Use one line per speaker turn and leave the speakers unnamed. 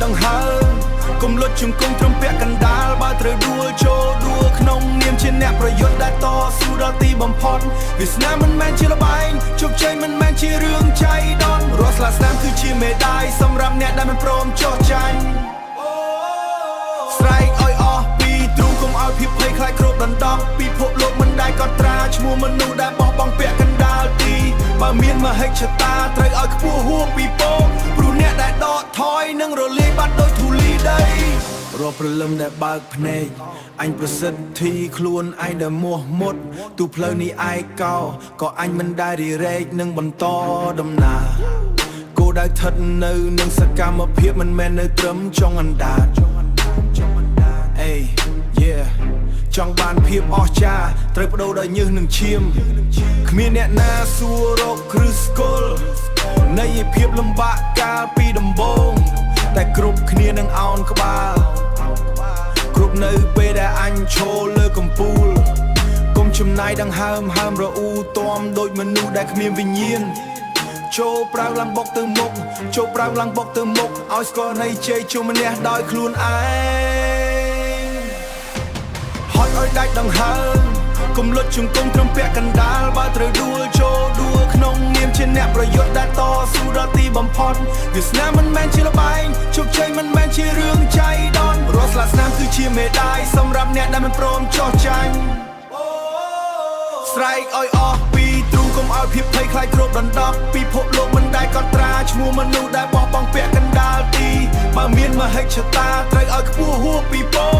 ដង្ហើមកុំលុតជង្គង់ត្រឹមពាក់កណ្ដាលបើត្រូវដួលចូលដួលក្នុងនាមជាអ្នកប្រយុទ្ធដែលតស៊ូដល់ទីបំផុតវាសនាមិនមែនជាល្បែងជោគជ័យមិនមែនជារឿងចៃដន្យរាល់ស្លាកស្នាមគឺជាមេដាយសម្រាប់អ្នកដែលមិនព្រមចោះចាញ់ស្រែកឲ្យអស់ពីទ្រូងកុំឲ្យភាពភ័យខ្លាចគ្របដណ្ដប់ពិភពលោកមិនដែលកត់ត្រាឈ្មោះមនុស្សដែលបោះបង់ពាក់កណ្ដាលទីបើមានមហិច្ឆតាត្រូវឲ្យខ្ពស់ហួសពីពងព្រោះអ្នកដែលដកថយនឹងរលាយបាត់ដោយធូលីដីរាល់ព្រលឹមដែលបើកភ្នែកអញប្រសិទ្ធិខ្លួនឯងដែលមាស់មុតទូផ្លូវនេះឯកោក៏អញមិនដែលរីរែកនឹងបន្តដំណើរគោលដៅស្ថិតនៅនឹងសកម្មភាពមិនមែននៅត្រឹមចុងអណ្ដាតអេ yeah ចង់បានភាពអស្ចារ្យត្រូវបដូរដោយញើសនិងឈាមគ្មានអ្នកណាសួររកគ្រឹះស្គល់នៃភាពលំបាកកាលពីដំបូងតែគ្រប់គ្នានឹងអោនក្បាលគ្រប់នៅពេលដែលអញឈរលើកំពូលគុំចំណាយដង្ហើមរអ៊ូទាំដូចមនុស្សដែលគ្មានវិញ្ញាណចូលប្រៅឡើងបុកទៅមុខចូលប្រៅឡើងបុកទៅមុខឲ្យស្គាល់នៃជ័យជម្នះដោយខ្លួនឯងហត់ឲ្យដាច់ដង្ហើមកុំលុតជង្គង់ត្រឹមពាក់កណ្ដាលបើត្រូវដួលចូលដួលក្នុងនាមជាអ្នកប្រយុទ្ធដែលតស៊ូដល់ទីបំផុតវាសនាមិនមែនជាល្បែងជោគជ័យមិនមែនជារឿងចៃដន្យរាល់ស្លាកស្នាមគឺជាមេដាយសម្រាប់អ្នកដែលមិនព្រមចោះចាញ់ស្រែកឲ្យអស់ពីទ្រូងកុំឲ្យភាពភ័យខ្លាចគ្របដណ្ដប់ពិភពលោកមិនដែលកត់ត្រាឈ្មោះមនុស្សដែលបោះបង់ពាក់កណ្ដាលទីបើមានមហិច្ឆតាត្រូវឲ្យខ្ពស់ហួសពីពង